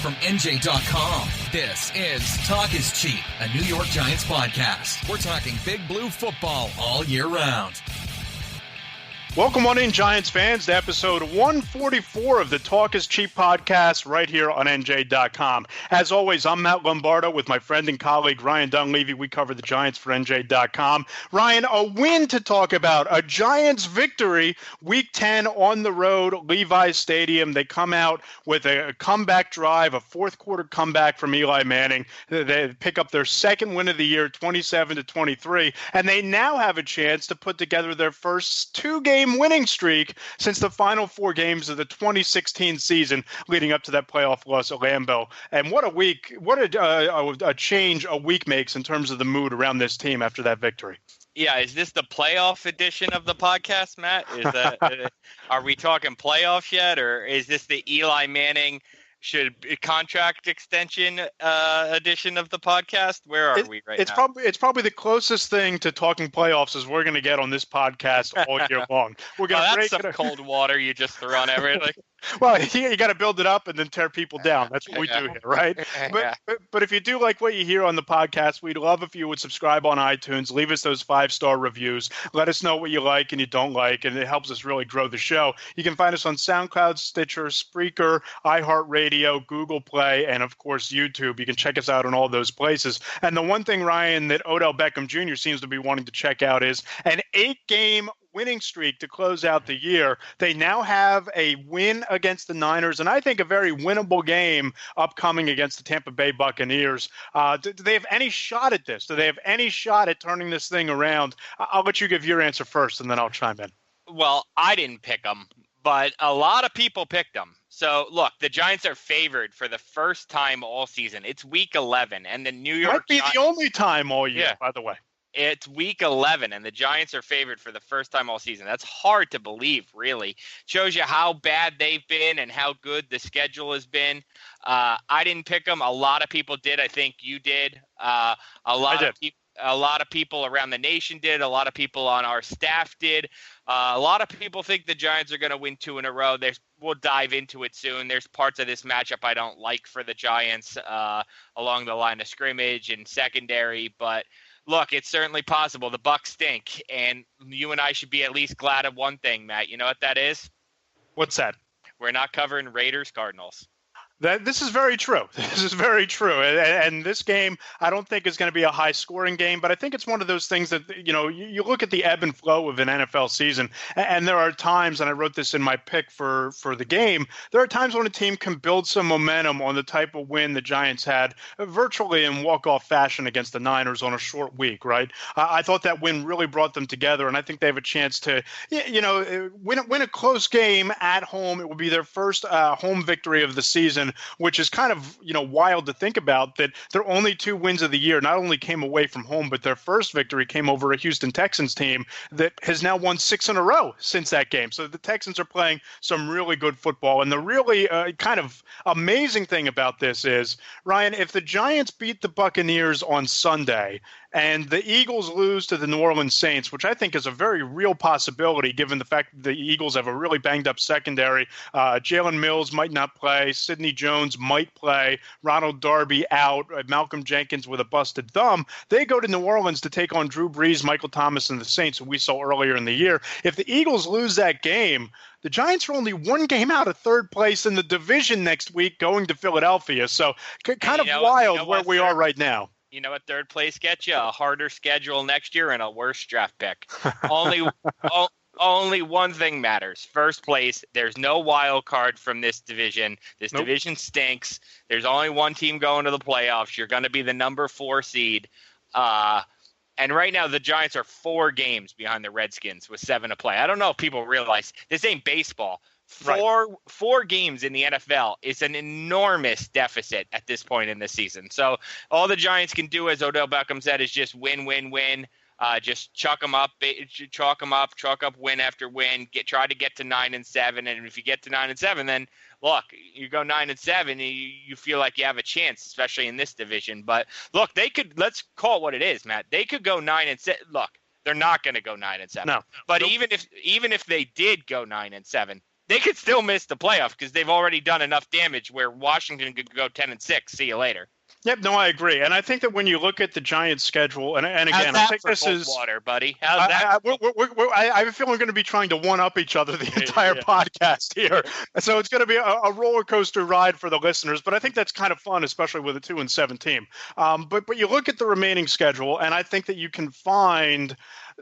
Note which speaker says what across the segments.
Speaker 1: From NJ.com, this is Talk is Cheap, a New York Giants podcast. We're talking Big Blue football all year round.
Speaker 2: Welcome on in, Giants fans, to episode 144 of the Talk is Cheap podcast right here on NJ.com. As always, I'm Matt Lombardo with my friend and colleague Ryan Dunleavy. We cover the Giants for NJ.com. Ryan, a win to talk about, a Giants victory, Week 10 on the road, Levi's Stadium. They come out with a comeback drive, a fourth quarter comeback from Eli Manning. They pick up their second win of the year, 27-23, and they now have a chance to put together their first two-game winning streak since the final four games of the 2016 season leading up to that playoff loss at Lambeau. And what a week, what a change a week makes in terms of the mood around this team after that victory.
Speaker 3: Yeah, is this the playoff edition of the podcast, Matt? Is that are we talking playoffs yet, or is this the Eli Manning contract extension edition of the podcast? Where are we right now?
Speaker 2: It's probably the closest thing to talking playoffs as we're going to get on this podcast all year long. We're going to
Speaker 3: break some cold water you just throw on everything.
Speaker 2: Well, you got to build it up and then tear people down. That's what we do here, right? But if you do like what you hear on the podcast, we'd love if you would subscribe on iTunes, leave us those 5-star reviews, let us know what you like and you don't like, and it helps us really grow the show. You can find us on SoundCloud, Stitcher, Spreaker, iHeartRadio, Google Play, and of course YouTube. You can check us out on all those places. And the one thing, Ryan, that Odell Beckham Jr. seems to be wanting to check out is an 8-game winning streak to close out the year. They now have a win against the Niners, and I think a very winnable game upcoming against the Tampa Bay Buccaneers. Do they have any shot at this? Do they have any shot at turning this thing around? I'll let you give your answer first, and then I'll chime in.
Speaker 3: Well, I didn't pick them, but a lot of people picked them. So, look, the Giants are favored for the first time all season. It's Week 11, and the New York
Speaker 2: might be the only time all year, by the way.
Speaker 3: It's Week 11, and the Giants are favored for the first time all season. That's hard to believe, really. Shows you how bad they've been and how good the schedule has been. I didn't pick them. A lot of people did. I think you did. A lot of people around the nation did. A lot of people on our staff did. A lot of people think the Giants are going to win 2 in a row. We'll dive into it soon. There's parts of this matchup I don't like for the Giants along the line of scrimmage and secondary, but look, it's certainly possible. The Bucs stink, and you and I should be at least glad of one thing, Matt. You know what that is?
Speaker 2: What's that?
Speaker 3: We're not covering Raiders-Cardinals.
Speaker 2: This is very true. This is very true. And this game, I don't think is going to be a high-scoring game, but I think it's one of those things that, you look at the ebb and flow of an NFL season, and there are times, and I wrote this in my pick for the game, there are times when a team can build some momentum on the type of win the Giants had virtually in walk-off fashion against the Niners on a short week, right? I thought that win really brought them together, and I think they have a chance to, win a close game at home. It will be their first home victory of the season, which is kind of, wild to think about, that their only 2 wins of the year not only came away from home, but their first victory came over a Houston Texans team that has now won 6 in a row since that game. So the Texans are playing some really good football. And the really kind of amazing thing about this is, Ryan, if the Giants beat the Buccaneers on Sunday and the Eagles lose to the New Orleans Saints, which I think is a very real possibility given the fact that the Eagles have a really banged-up secondary. Jalen Mills might not play. Sidney Jones might play. Ronald Darby out. Malcolm Jenkins with a busted thumb. They go to New Orleans to take on Drew Brees, Michael Thomas, and the Saints, who we saw earlier in the year. If the Eagles lose that game, the Giants are only 1 game out of third place in the division next week going to Philadelphia. So kind of wild where we are right now.
Speaker 3: You know what third place gets you? A harder schedule next year and a worse draft pick. Only one thing matters. First place. There's no wild card from this division. This division stinks. There's only one team going to the playoffs. You're going to be the number 4 seed. And right now the Giants are 4 games behind the Redskins with 7 to play. I don't know if people realize this ain't baseball. Four games in the NFL is an enormous deficit at this point in the season. So all the Giants can do, as Odell Beckham said, is just win, win, win. Just chalk them up, chalk up win after win. Try to get to 9-7, and if you get to 9-7, then look, you go 9-7, you feel like you have a chance, especially in this division. But look, let's call it what it is, Matt. They could go 9-7. Look, they're not going to go 9-7.
Speaker 2: No.
Speaker 3: But even if they did go 9-7. they could still miss the playoff because they've already done enough damage where Washington could go 10-6. See you later.
Speaker 2: Yep, no, I agree, and I think that when you look at the Giants' schedule, and again, I think this is
Speaker 3: water, buddy. How's that?
Speaker 2: I have a feeling we're going to be trying to one-up each other the entire podcast here, so it's going to be a roller coaster ride for the listeners. But I think that's kind of fun, especially with a 2-7 team. But you look at the remaining schedule, and I think that you can find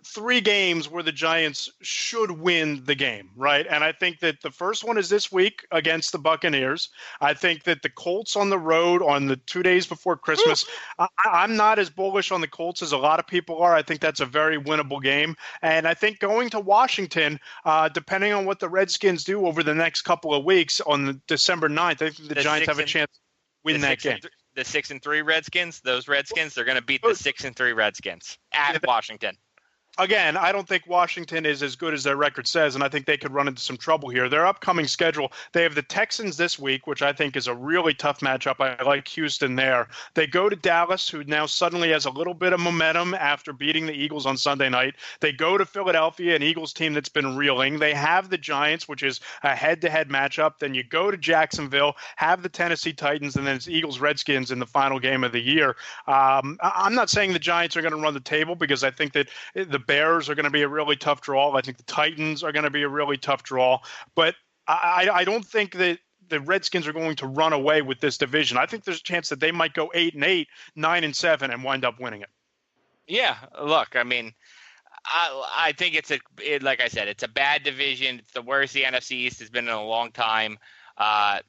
Speaker 2: 3 games where the Giants should win the game, right? And I think that the first one is this week against the Buccaneers. I think that the Colts on the road on the 2 days before Christmas, I'm not as bullish on the Colts as a lot of people are. I think that's a very winnable game. And I think going to Washington, depending on what the Redskins do over the next couple of weeks on December 9th, I think the Giants have a chance to win that game.
Speaker 3: The 6-3 Redskins, those Redskins, they're going to beat the 6-3 Redskins at Washington.
Speaker 2: Again, I don't think Washington is as good as their record says, and I think they could run into some trouble here. Their upcoming schedule, they have the Texans this week, which I think is a really tough matchup. I like Houston there. They go to Dallas, who now suddenly has a little bit of momentum after beating the Eagles on Sunday night. They go to Philadelphia, an Eagles team that's been reeling. They have the Giants, which is a head-to-head matchup. Then you go to Jacksonville, have the Tennessee Titans, and then it's Eagles-Redskins in the final game of the year. I'm not saying the Giants are going to run the table because I think that the Bears are going to be a really tough draw. I think the Titans are going to be a really tough draw. But I don't think that the Redskins are going to run away with this division. I think there's a chance that they might go 8-8, 9-7, and wind up winning it.
Speaker 3: Yeah, look, I mean, I think like I said, it's a bad division. It's the worst the NFC East has been in a long time.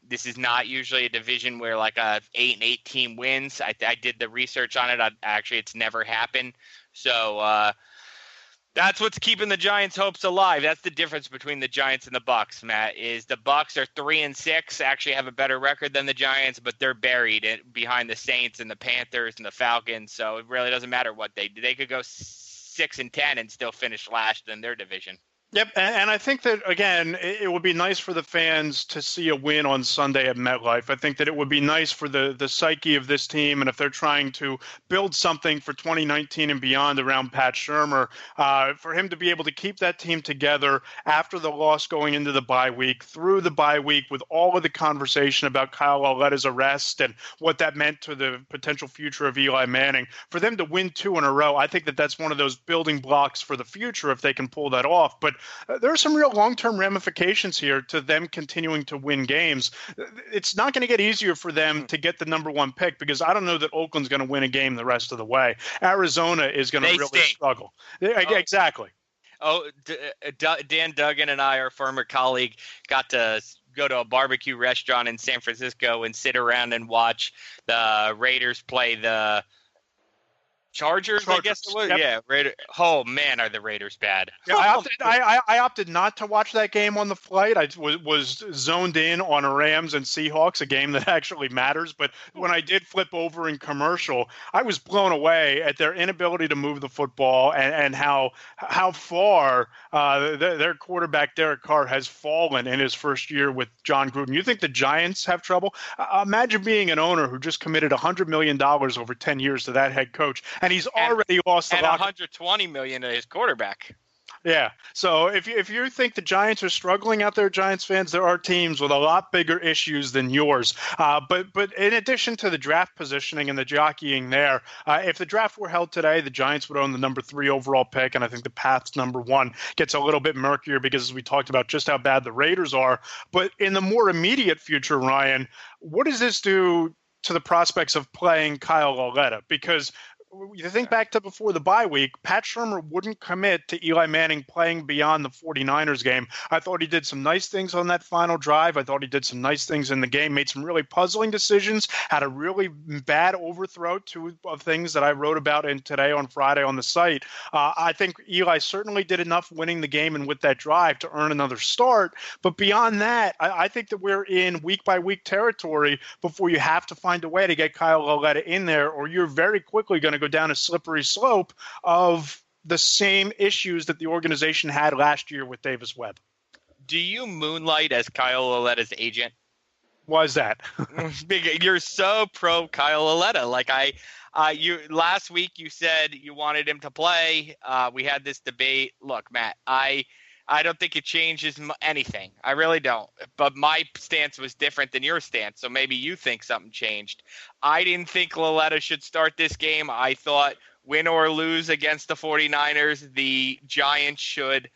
Speaker 3: This is not usually a division where like a 8-8 team wins. I did the research on it. Actually, it's never happened. So that's what's keeping the Giants' hopes alive. That's the difference between the Giants and the Bucs, Matt, is the Bucs are 3-6, actually have a better record than the Giants, but they're buried behind the Saints and the Panthers and the Falcons. So it really doesn't matter what they do. They could go 6-10 and still finish last in their division.
Speaker 2: Yep, and I think that, again, it would be nice for the fans to see a win on Sunday at MetLife. I think that it would be nice for the psyche of this team, and if they're trying to build something for 2019 and beyond around Pat Shurmur, for him to be able to keep that team together after the loss going into the bye week, through the bye week, with all of the conversation about Kyle Lauletta's arrest and what that meant to the potential future of Eli Manning, for them to win 2 in a row, I think that that's one of those building blocks for the future if they can pull that off. But there are some real long-term ramifications here to them continuing to win games. It's not going to get easier for them to get the number 1 pick because I don't know that Oakland's going to win a game the rest of the way. Arizona is going to really struggle. Exactly. Dan Duggan and I, our former colleague, got to go to a barbecue restaurant in San Francisco and sit around and watch the Raiders play the Chargers, I guess it was. Yep. Yeah, Raiders. Oh man, are the Raiders bad? Yeah, I opted not to watch that game on the flight. I was zoned in on Rams and Seahawks, a game that actually matters. But when I did flip over in commercial, I was blown away at their inability to move the football and how far their quarterback Derek Carr has fallen in his first year with John Gruden. You think the Giants have trouble? Imagine being an owner who just committed $100 million over 10 years to that head coach. And he's already lost the locker.
Speaker 3: $120 million to his quarterback.
Speaker 2: Yeah. So if you think the Giants are struggling out there, Giants fans, there are teams with a lot bigger issues than yours. But in addition to the draft positioning and the jockeying there, if the draft were held today, the Giants would own the number 3 overall pick, and I think the path to number 1 gets a little bit murkier because, as we talked about, just how bad the Raiders are. But in the more immediate future, Ryan, what does this do to the prospects of playing Kyle Lauletta? Because you think back to before the bye week, Pat Shurmur wouldn't commit to Eli Manning playing beyond the 49ers game. I thought he did some nice things on that final drive. I thought he did some nice things in the game, made some really puzzling decisions, had a really bad overthrow, 2 of things that I wrote about in today on Friday on the site. I think Eli certainly did enough winning the game and with that drive to earn another start. But beyond that, I think that we're in week-by-week territory before you have to find a way to get Kyle Lauletta in there, or you're very quickly going to go down a slippery slope of the same issues that the organization had last year with Davis Webb.
Speaker 3: Do you moonlight as Kyle Lauletta's agent?
Speaker 2: Why is that?
Speaker 3: You're so pro Kyle Lauletta. Like you last week you said you wanted him to play. We had this debate. Look, Matt, I I don't think it changes anything. I really don't. But my stance was different than your stance, so maybe you think something changed. I didn't think Lauletta should start this game. I thought win or lose against the 49ers, the Giants should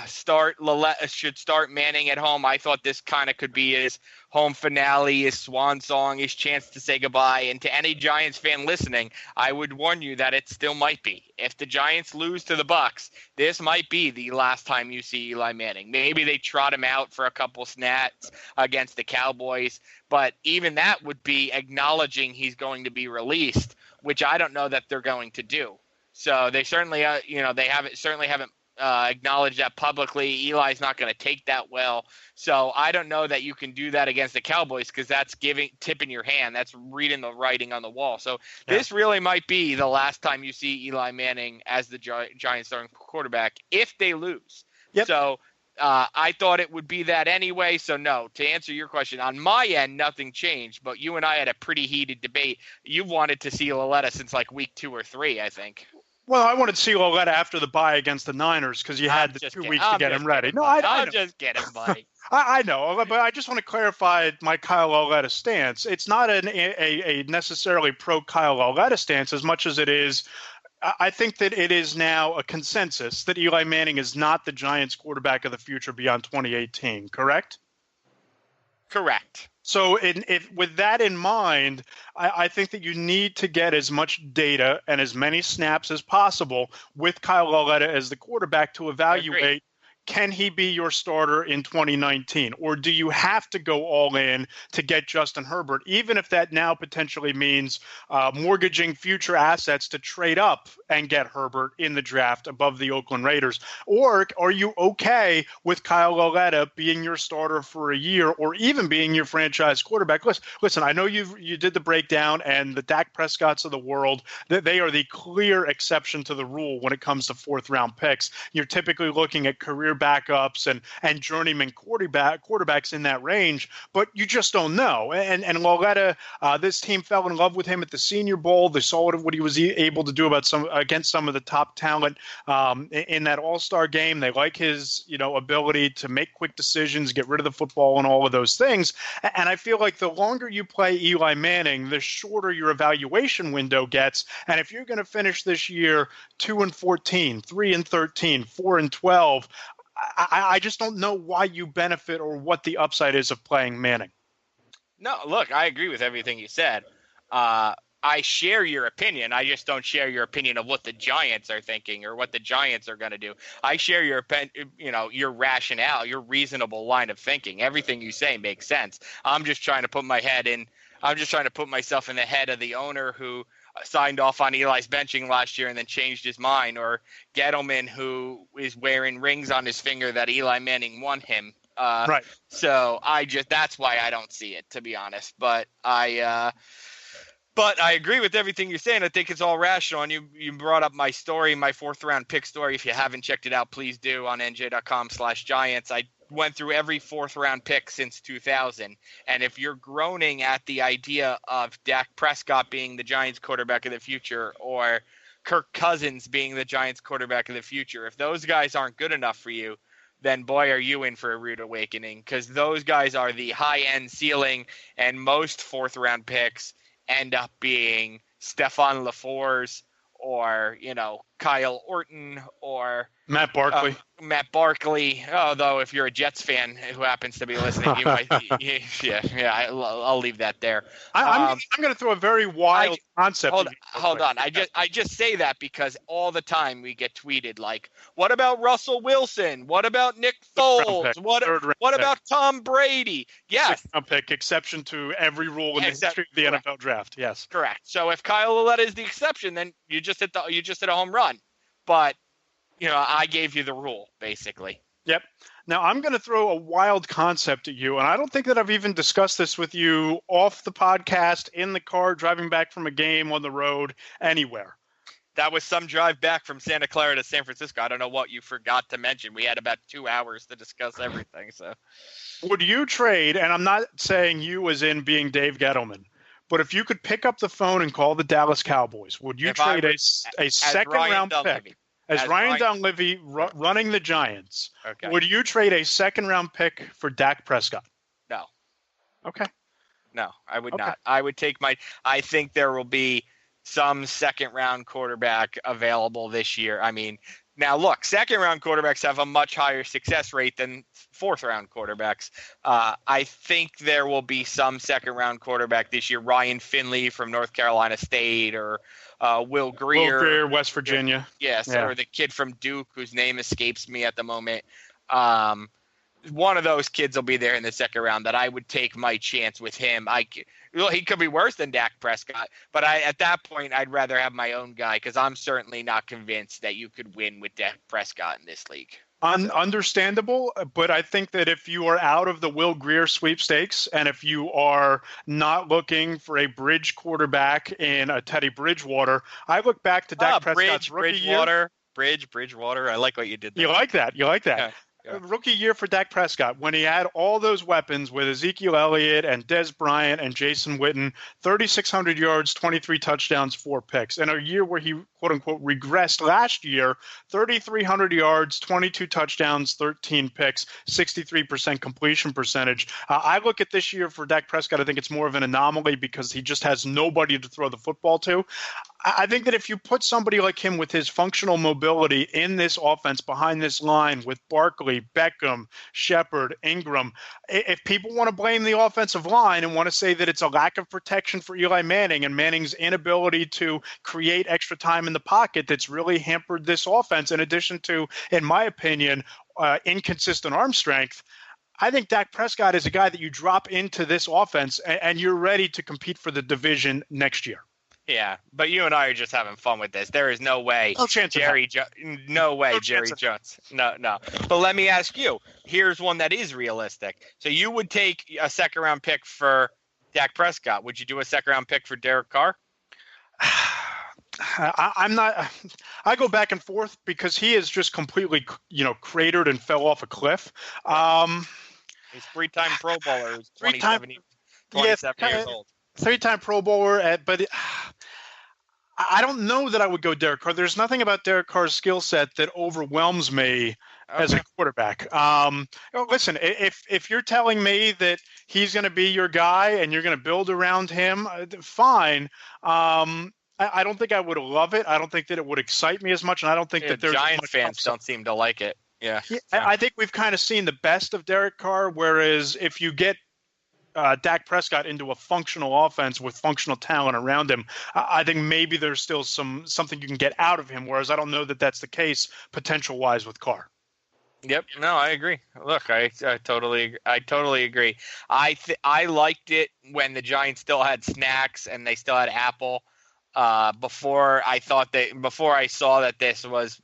Speaker 3: start Manning at home. I thought this kind of could be his home finale, his swan song, his chance to say goodbye. And to any Giants fan listening, I would warn you that it still might be. If the Giants lose to the Bucs, this might be the last time you see Eli Manning. Maybe they trot him out for a couple snaps against the Cowboys, but even that would be acknowledging he's going to be released, which I don't know that they're going to do. So they certainly, they haven't acknowledge that publicly. Eli's not going to take that well. So I don't know that you can do that against the Cowboys because that's tipping your hand. That's reading the writing on the wall. So This really might be the last time you see Eli Manning as the Giants starting quarterback if they lose.
Speaker 2: Yep.
Speaker 3: So I thought it would be that anyway. So no, to answer your question, on my end, nothing changed. But you and I had a pretty heated debate. You wanted to see Lauletta since like week 2 or 3, I think.
Speaker 2: Well, I wanted to see Lauletta after the bye against the Niners because you had the 2 weeks to get him ready. No,
Speaker 3: I'm just kidding, buddy.
Speaker 2: I know, but I just want to clarify my Kyle Lauletta stance. It's not a necessarily pro Kyle Lauletta stance as much as it is. I think that it is now a consensus that Eli Manning is not the Giants quarterback of the future beyond 2018, correct?
Speaker 3: Correct.
Speaker 2: So with that in mind, I think that you need to get as much data and as many snaps as possible with Kyle Lauletta as the quarterback to evaluate, can he be your starter in 2019? Or do you have to go all in to get Justin Herbert, even if that now potentially means mortgaging future assets to trade up and get Herbert in the draft above the Oakland Raiders? Or are you okay with Kyle Lauletta being your starter for a year or even being your franchise quarterback? Listen, I know you did the breakdown, and the Dak Prescotts of the world, that they are the clear exception to the rule when it comes to fourth-round picks. You're typically looking at career backups and journeyman quarterbacks in that range, but you just don't know. And Lauletta, this team fell in love with him at the Senior Bowl. They saw what he was able to do against some of the top talent in that All-Star game. They like his ability to make quick decisions, get rid of the football, and all of those things. And I feel like the longer you play Eli Manning, the shorter your evaluation window gets. And if you're going to finish this year 2-14, 3-13, 4-12, I just don't know why you benefit or what the upside is of playing Manning.
Speaker 3: No, look, I agree with everything you said. I share your opinion. I just don't share your opinion of what the Giants are thinking or what the Giants are going to do. I share your rationale, your reasonable line of thinking. Everything you say makes sense. I'm just trying to put myself in the head of the owner who signed off on Eli's benching last year and then changed his mind, or Gettleman, who is wearing rings on his finger that Eli Manning won him.
Speaker 2: Right.
Speaker 3: So that's why I don't see it, to be honest. But I agree with everything you're saying. I think it's all rational. And you brought up my story, my 4th-round pick story. If you haven't checked it out, please do on NJ.com/Giants. I went through every 4th-round pick since 2000. And if you're groaning at the idea of Dak Prescott being the Giants quarterback of the future or Kirk Cousins being the Giants quarterback of the future, if those guys aren't good enough for you, then boy, are you in for a rude awakening, because those guys are the high-end ceiling, and most 4th-round picks end up being Stephon LaFours or, Kyle Orton or
Speaker 2: Matt Barkley.
Speaker 3: Although if you're a Jets fan who happens to be listening, you might. I'll leave that there.
Speaker 2: I'm going to throw a very wild concept.
Speaker 3: Hold on. I just say that because all the time we get tweeted like, "What about Russell Wilson? What about Nick Foles? What about Tom Brady?" Yes,
Speaker 2: pick, exception to every rule in the history of the NFL draft. Yes,
Speaker 3: correct. So if Kyle Lauletta is the exception, then you just hit a home run. But I gave you the rule, basically.
Speaker 2: Yep. Now, I'm going to throw a wild concept at you, and I don't think that I've even discussed this with you off the podcast, in the car, driving back from a game, on the road, anywhere.
Speaker 3: That was some drive back from Santa Clara to San Francisco. I don't know what you forgot to mention. We had about 2 hours to discuss everything. So, would
Speaker 2: you trade, and I'm not saying you as in being Dave Gettleman, but if you could pick up the phone and call the Dallas Cowboys, would you trade a second-round pick? as Ryan Dunleavy running the Giants,
Speaker 3: Okay.
Speaker 2: would you trade a second-round pick for Dak Prescott?
Speaker 3: No.
Speaker 2: Okay.
Speaker 3: No, I would not. I would take I think there will be some second-round quarterback available this year. I mean, now look, second-round quarterbacks have a much higher success rate than fourth-round quarterbacks. I think there will be some second-round quarterback this year. Ryan Finley from North Carolina State, or Will Greer,
Speaker 2: West Virginia.
Speaker 3: Yes,
Speaker 2: yeah.
Speaker 3: Or the kid from Duke whose name escapes me at the moment. One of those kids will be there in the second round that I would take my chance with him. He could be worse than Dak Prescott, but at that point, I'd rather have my own guy because I'm certainly not convinced that you could win with Dak Prescott in this league.
Speaker 2: Understandable, but I think that if you are out of the Will Greer sweepstakes and if you are not looking for a bridge quarterback in a Teddy Bridgewater, I look back to Dak Prescott's rookie year.
Speaker 3: Bridgewater. I like what you did there.
Speaker 2: You like that.
Speaker 3: Yeah.
Speaker 2: Rookie year for Dak Prescott when he had all those weapons with Ezekiel Elliott and Des Bryant and Jason Witten, 3,600 yards, 23 touchdowns, 4 picks. In a year where he, quote-unquote, regressed last year, 3,300 yards, 22 touchdowns, 13 picks, 63% completion percentage. I look at this year for Dak Prescott, I think it's more of an anomaly because he just has nobody to throw the football to. I think that if you put somebody like him with his functional mobility in this offense behind this line with Barkley, Beckham, Shepard, Ingram, if people want to blame the offensive line and want to say that it's a lack of protection for Eli Manning and Manning's inability to create extra time in the pocket that's really hampered this offense, in addition to, in my opinion, inconsistent arm strength, I think Dak Prescott is a guy that you drop into this offense and you're ready to compete for the division next year.
Speaker 3: Yeah, but you and I are just having fun with this. There is no way Jerry Jones. No. But let me ask you. Here's one that is realistic. So you would take a second-round pick for Dak Prescott. Would you do a second-round pick for Derek Carr?
Speaker 2: I'm not. I go back and forth because he is just completely, cratered and fell off a cliff.
Speaker 3: He's three-time Pro Bowler. He's 27 years old.
Speaker 2: 3-time Pro Bowler, but I don't know that I would go Derek Carr. There's nothing about Derek Carr's skill set that overwhelms me as a quarterback. Listen, if you're telling me that he's going to be your guy and you're going to build around him, fine. I don't think I would love it. I don't think that it would excite me as much, and I don't think that there's
Speaker 3: Giants fans don't seem to like it. Yeah.
Speaker 2: I think we've kind of seen the best of Derek Carr, whereas if you get Dak Prescott into a functional offense with functional talent around him, I think maybe there's still something you can get out of him, whereas I don't know that that's the case potential-wise with Carr.
Speaker 3: Yep. No, I agree. Look, I totally agree. I liked it when the Giants still had Snacks and they still had Apple. Before I saw that this was,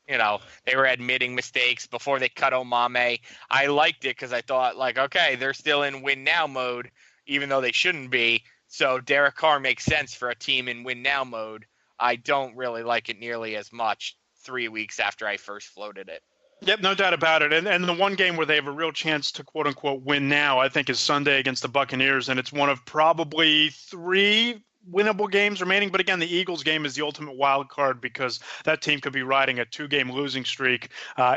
Speaker 3: they were admitting mistakes before they cut Omame. I liked it because I thought, okay, they're still in win now mode, even though they shouldn't be. So Derek Carr makes sense for a team in win now mode. I don't really like it nearly as much 3 weeks after I first floated it.
Speaker 2: Yep, no doubt about it. And the one game where they have a real chance to, quote unquote, win now, I think, is Sunday against the Buccaneers. And it's one of probably 3 winnable games remaining, but again, the Eagles game is the ultimate wild card because that team could be riding a 2-game losing streak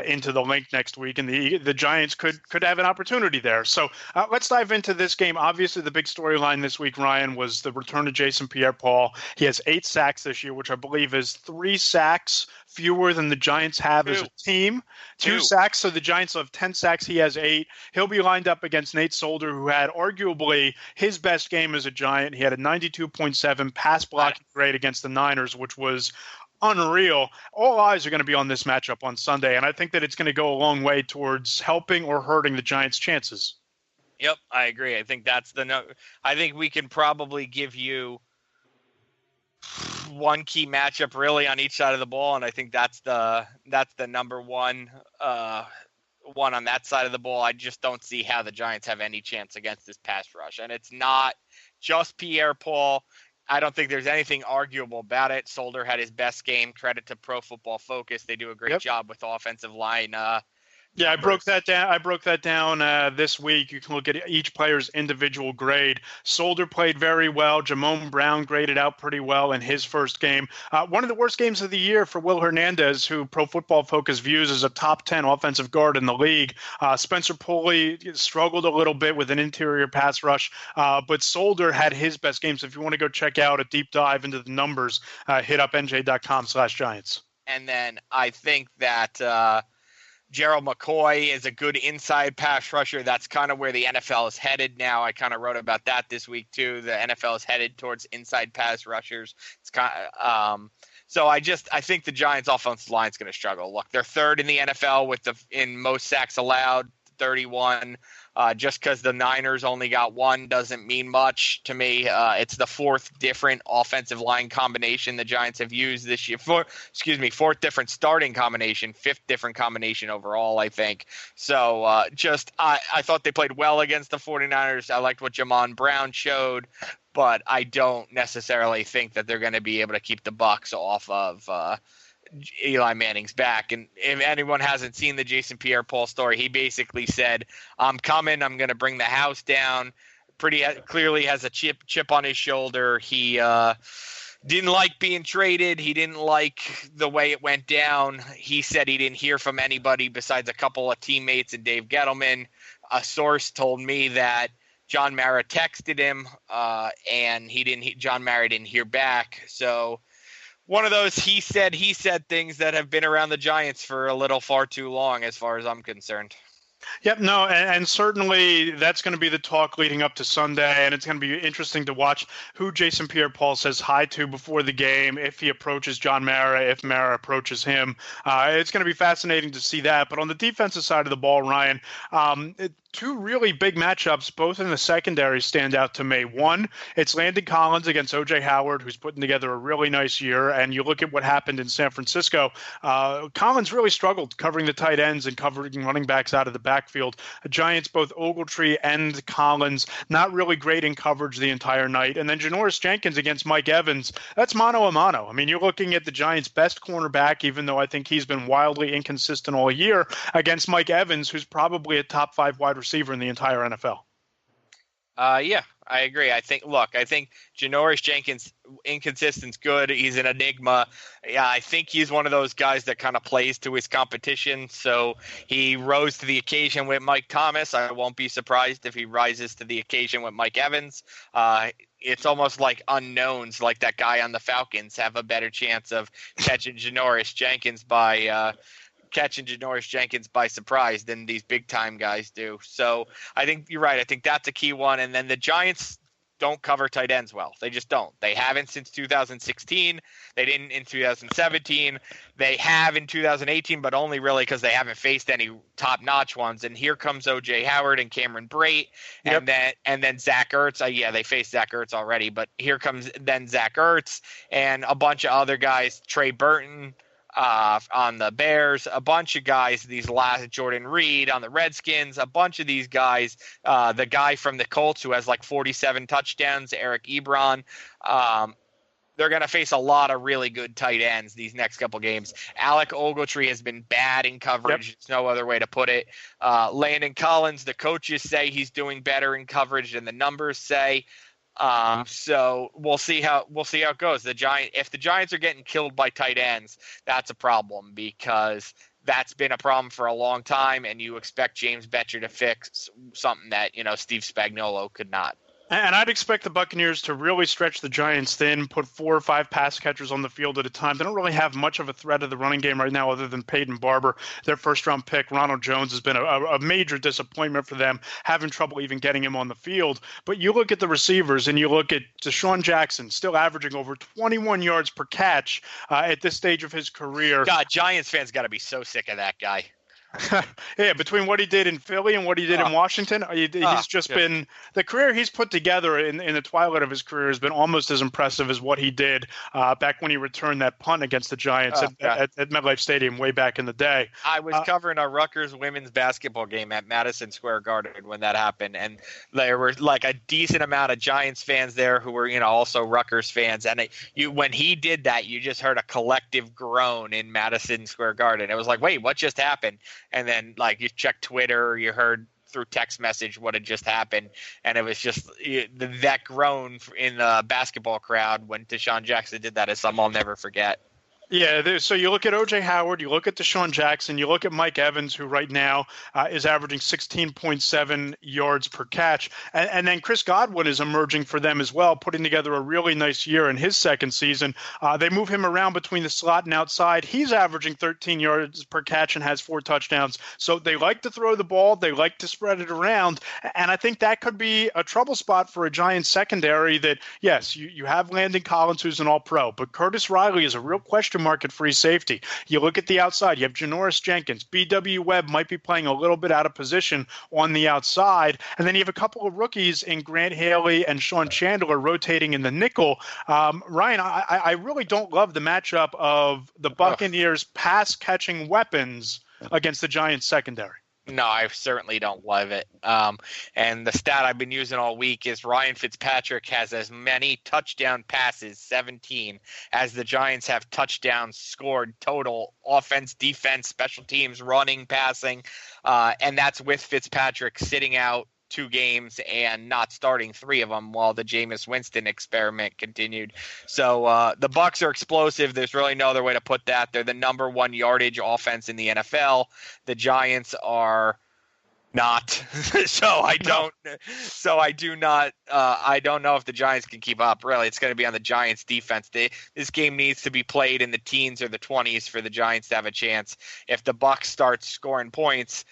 Speaker 2: into the link next week, and the Giants could have an opportunity there. So let's dive into this game. Obviously, the big storyline this week, Ryan, was the return of Jason Pierre-Paul. He has 8 sacks this year, which I believe is 3 sacks fewer than the Giants have as a team. 2 sacks, so the Giants have 10 sacks. He has 8. He'll be lined up against Nate Solder, who had arguably his best game as a Giant. He had a 92.7 pass blocking grade against the Niners, which was unreal. All eyes are going to be on this matchup on Sunday, and I think that it's going to go a long way towards helping or hurting the Giants' chances.
Speaker 3: Yep, I agree. I think that's I think we can probably give you one key matchup really on each side of the ball, and I think that's the number one on that side of the ball. I just don't see how the Giants have any chance against this pass rush, and it's not just Pierre-Paul. I don't think there's anything arguable about it. Solder had his best game. Credit to Pro Football Focus. They do a great job with offensive line
Speaker 2: Yeah,
Speaker 3: numbers.
Speaker 2: I broke that down this week. You can look at each player's individual grade. Solder played very well. Jamon Brown graded out pretty well in his first game. One of the worst games of the year for Will Hernandez, who Pro Football Focus views as a top 10 offensive guard in the league. Spencer Pulley struggled a little bit with an interior pass rush, but Solder had his best game. So if you want to go check out a deep dive into the numbers, hit up NJ.com/Giants.
Speaker 3: And then I think that Gerald McCoy is a good inside pass rusher. That's kind of where the NFL is headed now. I kind of wrote about that this week too. The NFL is headed towards inside pass rushers. It's kind of, so I think the Giants' offensive line is going to struggle. Look, they're third in the NFL in most sacks allowed, 31. Just because the Niners only got one doesn't mean much to me. It's the fourth different offensive line combination the Giants have used this year. Fourth different starting combination, fifth different combination overall, I think. So I thought they played well against the 49ers. I liked what Jamon Brown showed, but I don't necessarily think that they're going to be able to keep the Bucs off of Eli Manning's back. And if anyone hasn't seen the Jason Pierre-Paul story, he basically said, I'm coming, I'm going to bring the house down. Pretty clearly has a chip on his shoulder. He didn't like being traded. He didn't like the way it went down. He said he didn't hear from anybody besides a couple of teammates and Dave Gettleman. A source told me that John Mara texted him, and John Mara didn't hear back. So one of those he said things that have been around the Giants for a little far too long, as far as I'm concerned.
Speaker 2: Yep, no, and certainly that's going to be the talk leading up to Sunday, and it's going to be interesting to watch who Jason Pierre-Paul says hi to before the game, if he approaches John Mara, if Mara approaches him. It's going to be fascinating to see that. But on the defensive side of the ball, Ryan, two really big matchups, both in the secondary, stand out to me. One, it's Landon Collins against O.J. Howard, who's putting together a really nice year. And you look at what happened in San Francisco. Collins really struggled covering the tight ends and covering running backs out of the backfield. Giants, both Ogletree and Collins, not really great in coverage the entire night. And then Janoris Jenkins against Mike Evans, that's mano a mano. I mean, you're looking at the Giants' best cornerback, even though I think he's been wildly inconsistent all year, against Mike Evans, who's probably a top 5 wide receiver in the entire NFL.
Speaker 3: Yeah, I agree. I think Janoris Jenkins, inconsistent's good. He's an enigma. Yeah, I think he's one of those guys that kind of plays to his competition. So he rose to the occasion with Mike Thomas. I won't be surprised if he rises to the occasion with Mike Evans. It's almost like unknowns, like that guy on the Falcons, have a better chance of catching Janoris Jenkins by surprise than these big time guys do. So I think you're right. I think that's a key one. And then the Giants don't cover tight ends well. They just don't. They haven't since 2016. They didn't in 2017. They have in 2018, but only really because they haven't faced any top-notch ones. And here comes O.J. Howard and Cameron Brate, and then Zach Ertz. They faced Zach Ertz already, but here comes then Zach Ertz and a bunch of other guys, Trey Burton on the Bears, a bunch of guys, Jordan Reed on the Redskins, a bunch of these guys, the guy from the Colts who has like 47 touchdowns, Eric Ebron. They're going to face a lot of really good tight ends these next couple games. Alec Ogletree has been bad in coverage. Yep. It's no other way to put it. Landon Collins, the coaches say he's doing better in coverage than the numbers say. So we'll see how it goes. If the Giants are getting killed by tight ends, that's a problem, because that's been a problem for a long time, and you expect James Betcher to fix something that, Steve Spagnuolo could not.
Speaker 2: And I'd expect the Buccaneers to really stretch the Giants thin, put 4 or 5 pass catchers on the field at a time. They don't really have much of a threat of the running game right now other than Peyton Barber. Their first-round pick, Ronald Jones, has been a major disappointment for them, having trouble even getting him on the field. But you look at the receivers, and you look at Deshaun Jackson, still averaging over 21 yards per catch at this stage of his career.
Speaker 3: God, Giants fans got to be so sick of that guy.
Speaker 2: Yeah, between what he did in Philly and what he did in Washington, he's just been – the career he's put together in the twilight of his career has been almost as impressive as what he did back when he returned that punt against the Giants at MetLife Stadium way back in the day.
Speaker 3: I was covering a Rutgers women's basketball game at Madison Square Garden when that happened, and there were like a decent amount of Giants fans there who were, also Rutgers fans. And when he did that, you just heard a collective groan in Madison Square Garden. It was like, wait, what just happened? and then like you check Twitter or you heard through text message what had just happened, and it was just that groan in the basketball crowd when Deshaun Jackson did that is something I'll never forget.
Speaker 2: Yeah, so you look at O.J. Howard, you look at Deshaun Jackson, you look at Mike Evans, who right now is averaging 16.7 yards per catch. And then Chris Godwin is emerging for them as well, putting together a really nice year in his second season. They move him around between the slot and outside. He's averaging 13 yards per catch and has 4 touchdowns. So they like to throw the ball. They like to spread it around. And I think that could be a trouble spot for a Giants secondary that, yes, you have Landon Collins, who's an all-pro, but Curtis Riley is a real question mark at free safety. You look at the outside, you have Janoris Jenkins. B.W. Webb might be playing a little bit out of position on the outside. And then you have a couple of rookies in Grant Haley and Sean Chandler rotating in the nickel. Ryan, I really don't love the matchup of the Buccaneers' pass-catching weapons against the Giants secondary.
Speaker 3: No, I certainly don't love it. And the stat I've been using all week is Ryan Fitzpatrick has as many touchdown passes, 17, as the Giants have touchdowns scored total, offense, defense, special teams, running, passing. And that's with Fitzpatrick sitting out 2 games and not starting 3 of them while the Jameis Winston experiment continued. So the Bucs are explosive. There's really no other way to put that. They're the number 1 yardage offense in the NFL. The Giants are not. I don't know if the Giants can keep up. Really, it's going to be on the Giants defense. This game needs to be played in the teens or the 20s for the Giants to have a chance. If the Bucs start scoring points,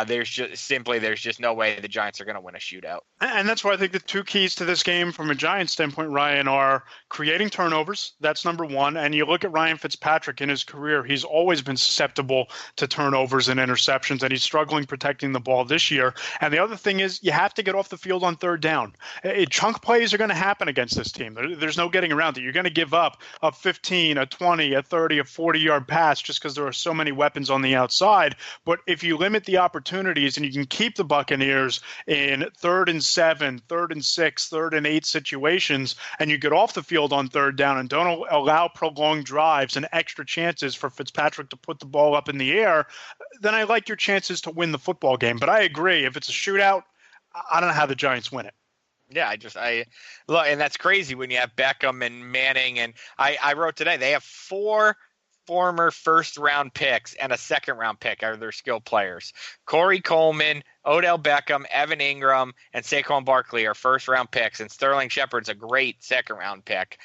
Speaker 3: there's just no way the Giants are going to win a shootout.
Speaker 2: And that's why I think the 2 keys to this game from a Giants standpoint, Ryan, are creating turnovers. That's number 1. And you look at Ryan Fitzpatrick in his career, he's always been susceptible to turnovers and interceptions, and he's struggling protecting the ball this year. And the other thing is you have to get off the field on third down. Chunk plays are going to happen against this team. There's no getting around it. You're going to give up a 15, a 20, a 30, a 40-yard pass just because there are so many weapons on the outside. But if you limit the opportunities and you can keep the Buccaneers in 3rd and 7, 3rd and 6, 3rd and 8 situations, and you get off the field on third down and don't allow prolonged drives and extra chances for Fitzpatrick to put the ball up in the air, then I like your chances to win the football game. But I agree, if it's a shootout, I don't know how the Giants win it.
Speaker 3: Yeah, I look, and that's crazy when you have Beckham and Manning, and I wrote today they have 4 former first-round picks and a second-round pick are their skill players. Corey Coleman, Odell Beckham, Evan Ingram, and Saquon Barkley are first-round picks, and Sterling Shepard's a great second-round pick.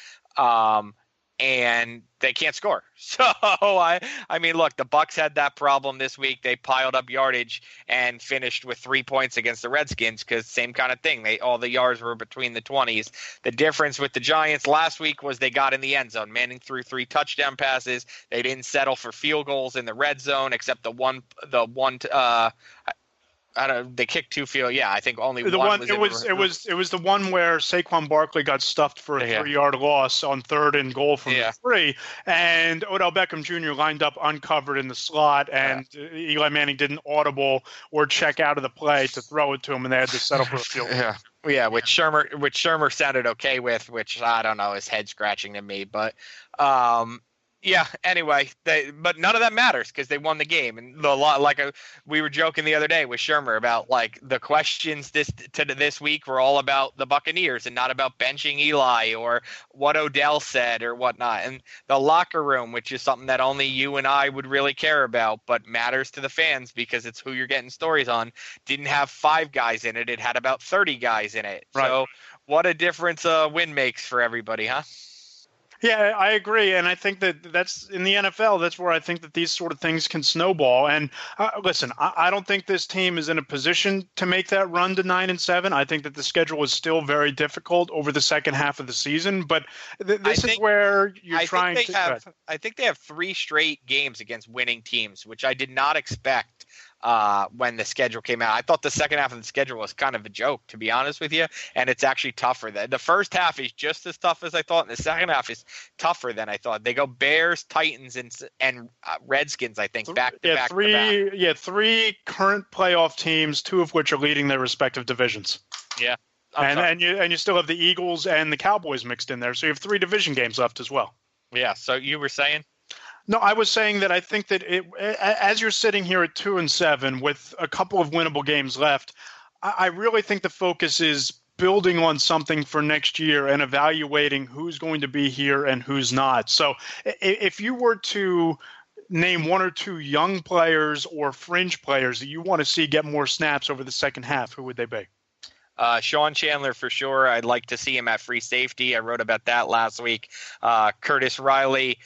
Speaker 3: And they can't score. So, I mean, look, the Bucs had that problem this week. They piled up yardage and finished with 3 points against the Redskins because same kind of thing. All the yards were between the 20s. The difference with the Giants last week was they got in the end zone. Manning threw 3 touchdown passes. They didn't settle for field goals in the red zone except the one they kicked 2 field. Yeah, I think only
Speaker 2: the
Speaker 3: one.
Speaker 2: It was the one where Saquon Barkley got stuffed for a 3-yard loss on 3rd and goal from the 3, and Odell Beckham Jr. lined up uncovered in the slot, and Eli Manning didn't audible or check out of the play to throw it to him, and they had to settle for a field goal.
Speaker 3: Yeah, which Shermer sounded okay with, which I don't know, is head scratching to me, but. Yeah. Anyway, but none of that matters because they won the game, and we were joking the other day with Shermer about like the questions this week were all about the Buccaneers and not about benching Eli or what Odell said or whatnot. And the locker room, which is something that only you and I would really care about, but matters to the fans because it's who you're getting stories on, didn't have 5 guys in it. It had about 30 guys in it. Right. So what a difference a win makes for everybody, huh?
Speaker 2: Yeah, I agree, and I think that's in the NFL. That's where I think that these sort of things can snowball. And listen, I don't think this team is in a position to make that run to 9-7. I think that the schedule is still very difficult over the second half of the season. But this is where you're trying to.
Speaker 3: I think they have 3 straight games against winning teams, which I did not expect. When the schedule came out, I thought the second half of the schedule was kind of a joke, to be honest with you, and it's actually tougher. The first half is just as tough as I thought, and the second half is tougher than I thought. They go Bears, Titans, and Redskins, I think, back to back.
Speaker 2: 3 current playoff teams, 2 of which are leading their respective divisions.
Speaker 3: Yeah,
Speaker 2: and you still have the Eagles and the Cowboys mixed in there, so you have 3 division games left as well.
Speaker 3: Yeah. So you were saying?
Speaker 2: No, I was saying that I think that as you're sitting here at 2-7 with a couple of winnable games left, I really think the focus is building on something for next year and evaluating who's going to be here and who's not. So if you were to name one or two young players or fringe players that you want to see get more snaps over the second half, who would they be?
Speaker 3: Sean Chandler for sure. I'd like to see him at free safety. I wrote about that last week. Curtis Riley.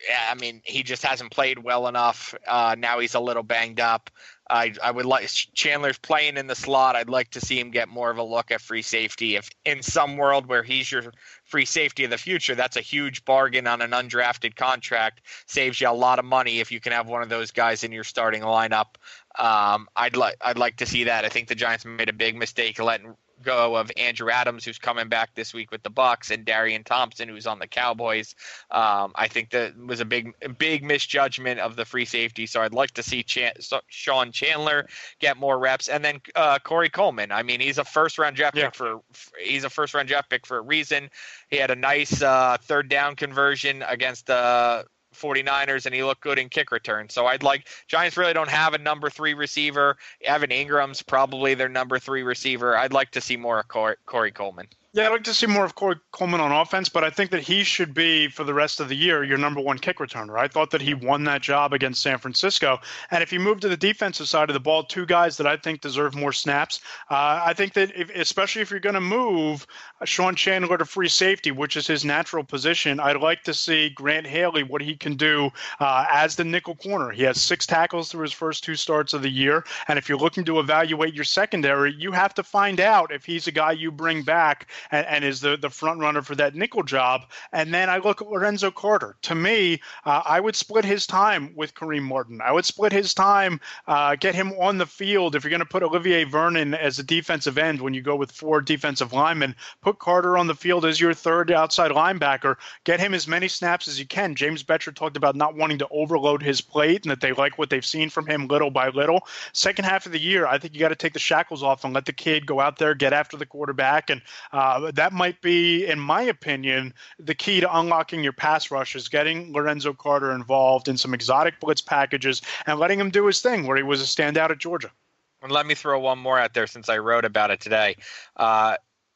Speaker 3: Yeah, I mean, he just hasn't played well enough. Now he's a little banged up. I would like Chandler's playing in the slot. I'd like to see him get more of a look at free safety. If in some world where he's your free safety of the future, that's a huge bargain on an undrafted contract. Saves you a lot of money if you can have one of those guys in your starting lineup. I'd like to see that. I think the Giants made a big mistake letting go of Andrew Adams, who's coming back this week with the Bucs, and Darian Thompson, who's on the Cowboys. I think that was a big misjudgment of the free safety. So I'd like to see Sean Chandler get more reps, and then Corey Coleman. I mean, he's a first-round draft pick for a reason. He had a nice third down conversion against the 49ers, and he looked good in kick return. So Giants really don't have a number 3 receiver. Evan Ingram's probably their number 3 receiver. I'd like to see more of Corey Coleman.
Speaker 2: Yeah, I'd like to see more of Corey Coleman on offense, but I think that he should be, for the rest of the year, your number 1 kick returner. I thought that he won that job against San Francisco. And if you move to the defensive side of the ball, 2 guys that I think deserve more snaps. I think that especially if you're going to move Sean Chandler to free safety, which is his natural position, I'd like to see Grant Haley, what he can do as the nickel corner. He has 6 tackles through his first 2 starts of the year. And if you're looking to evaluate your secondary, you have to find out if he's a guy you bring back and is the front runner for that nickel job. And then I look at Lorenzo Carter. To me, I would split his time with Kareem Martin. I would split his time, get him on the field. If you're going to put Olivier Vernon as a defensive end when you go with 4 defensive linemen, put Carter on the field as your third outside linebacker. Get him as many snaps as you can. James Betcher talked about not wanting to overload his plate and that they like what they've seen from him little by little. Second half of the year, I think you got to take the shackles off and let the kid go out there, get after the quarterback. And that might be, in my opinion, the key to unlocking your pass rush is getting Lorenzo Carter involved in some exotic blitz packages and letting him do his thing where he was a standout at Georgia.
Speaker 3: And let me throw one more out there since I wrote about it today.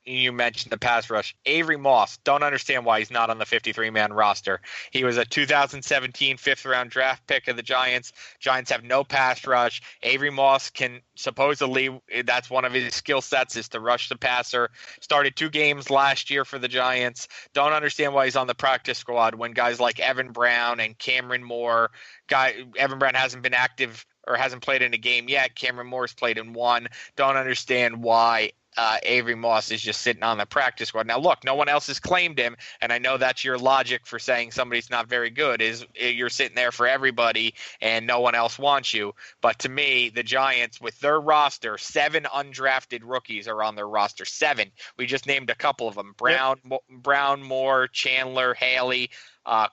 Speaker 3: You mentioned the pass rush. Avery Moss, don't understand why he's not on the 53-man roster. He was a 2017 fifth-round draft pick of the Giants. Giants have no pass rush. Avery Moss can supposedly, that's one of his skill sets, is to rush the passer. Started 2 games last year for the Giants. Don't understand why he's on the practice squad when guys like Evan Brown and Cameron Moore, Evan Brown hasn't been active or hasn't played in a game yet. Cameron Moore's played in 1. Don't understand why Avery Moss is just sitting on the practice squad. Now, look, no one else has claimed him, and I know that's your logic for saying somebody's not very good, is you're sitting there for everybody and no one else wants you. But to me, the Giants, with their roster, 7 undrafted rookies are on their roster. 7. We just named a couple of them. Brown, Moore, Chandler, Haley,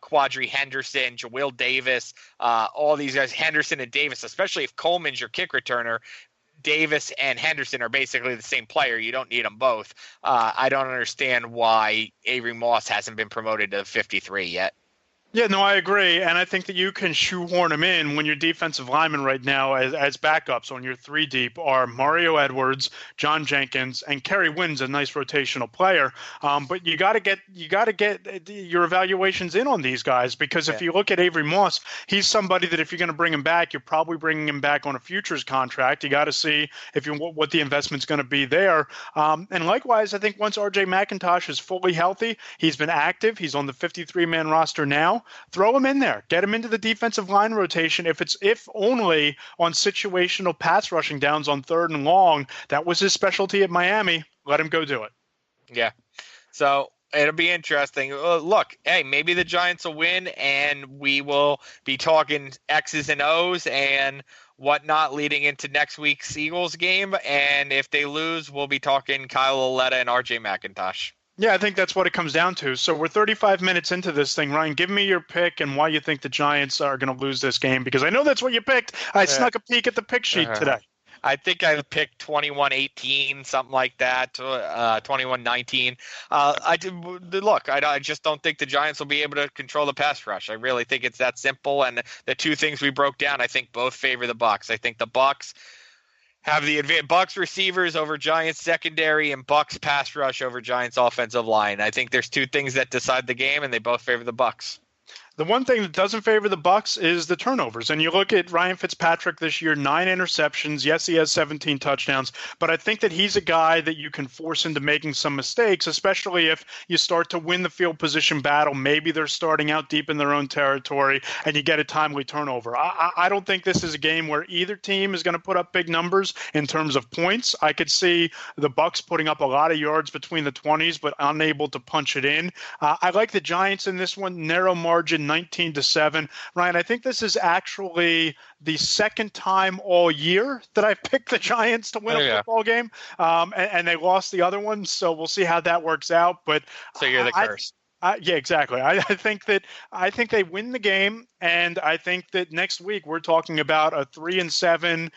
Speaker 3: Quadri Henderson, Jawill Davis, all these guys, Henderson and Davis, especially if Coleman's your kick returner. Davis and Henderson are basically the same player. You don't need them both. I don't understand why Avery Moss hasn't been promoted to 53 yet.
Speaker 2: Yeah, no, I agree. And I think that you can shoehorn him in when your defensive linemen right now as backups on your 3 deep are Mario Edwards, John Jenkins, and Kerry Wynn's a nice rotational player. But you got to get your evaluations in on these guys, because if you look at Avery Moss, he's somebody that if you're going to bring him back, you're probably bringing him back on a futures contract. You got to see what the investment's going to be there. And likewise, I think once RJ McIntosh is fully healthy, he's been active. He's on the 53-man roster now. Throw him in there. Get him into the defensive line rotation. If only on situational pass rushing downs on 3rd and long. That was his specialty at Miami. Let him go do it.
Speaker 3: Yeah. So it'll be interesting. Look, hey, maybe the Giants will win, and we will be talking X's and O's and whatnot leading into next week's Eagles game. And if they lose, we'll be talking Kyle Lauletta and RJ McIntosh.
Speaker 2: Yeah, I think that's what it comes down to. So we're 35 minutes into this thing. Ryan, give me your pick and why you think the Giants are going to lose this game, because I know that's what you picked. I snuck a peek at the pick sheet today.
Speaker 3: I think I picked 21-18, something like that, 21-19. I just don't think the Giants will be able to control the pass rush. I really think it's that simple. And the two things we broke down, I think both favor the Bucs. I think the Bucs have the Bucs receivers over Giants secondary and Bucs pass rush over Giants offensive line. I think there's two things that decide the game, and they both favor the Bucs.
Speaker 2: The one thing that doesn't favor the Bucs is the turnovers. And you look at Ryan Fitzpatrick this year, 9 interceptions. Yes, he has 17 touchdowns, but I think that he's a guy that you can force into making some mistakes, especially if you start to win the field position battle. Maybe they're starting out deep in their own territory and you get a timely turnover. I don't think this is a game where either team is going to put up big numbers in terms of points. I could see the Bucs putting up a lot of yards between the 20s, but unable to punch it in. I like the Giants in this one, narrow margin, 19-7. Ryan, I think this is actually the second time all year that I've picked the Giants to win a football game, and they lost the other one. So we'll see how that works out. But
Speaker 3: so you're the curse.
Speaker 2: Yeah, exactly. I think they win the game, and I think that next week we're talking about a 3-7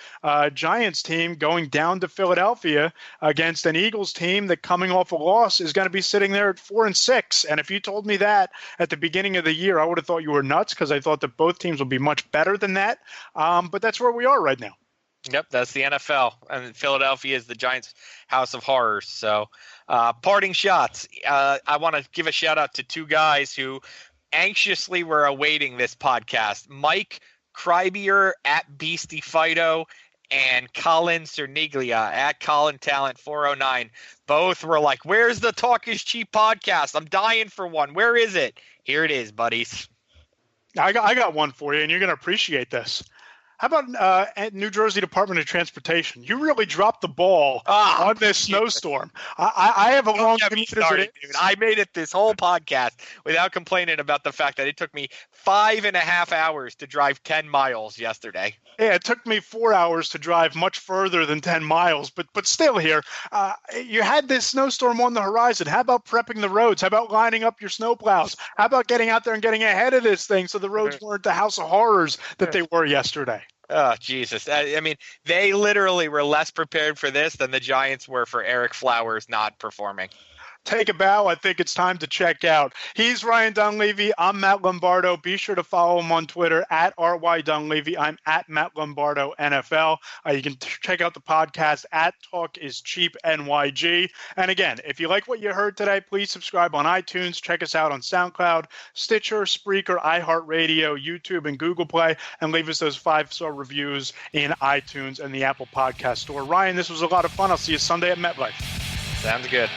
Speaker 2: Giants team going down to Philadelphia against an Eagles team that, coming off a loss, is going to be sitting there at 4-6. And if you told me that at the beginning of the year, I would have thought you were nuts, because I thought that both teams would be much better than that. But that's where we are right now.
Speaker 3: Yep, that's the NFL, and Philadelphia is the Giants' house of horrors. So, parting shots. I want to give a shout out to two guys who anxiously were awaiting this podcast: Mike Krybier at Beastie Fido and Colin Cerniglia at Colin Talent 409. Both were like, "Where's the Talk is Cheap podcast? I'm dying for one. Where is it?" Here it is, buddies.
Speaker 2: I got one for you, and you're going to appreciate this. How about New Jersey Department of Transportation? You really dropped the ball on this snowstorm. I have a long commute as it is.
Speaker 3: Dude. I made it this whole podcast without complaining about the fact that it took me 5.5 hours to drive 10 miles yesterday.
Speaker 2: Yeah, it took me 4 hours to drive much further than 10 miles, but still here. You had this snowstorm on the horizon. How about prepping the roads? How about lining up your snowplows? How about getting out there and getting ahead of this thing so the roads weren't the house of horrors that they were yesterday?
Speaker 3: Oh, Jesus. I mean, they literally were less prepared for this than the Giants were for Eric Flowers not performing.
Speaker 2: Take a bow. I think it's time to check out. He's Ryan Dunleavy. I'm Matt Lombardo. Be sure to follow him on Twitter at RY Dunleavy. I'm at Matt Lombardo NFL. You can check out the podcast at Talk is Cheap NYG. And again, if you like what you heard today, please subscribe on iTunes. Check us out on SoundCloud, Stitcher, Spreaker, iHeartRadio, YouTube, and Google Play. And leave us those 5-star reviews in iTunes and the Apple Podcast Store. Ryan, this was a lot of fun. I'll see you Sunday at MetLife.
Speaker 3: Sounds good.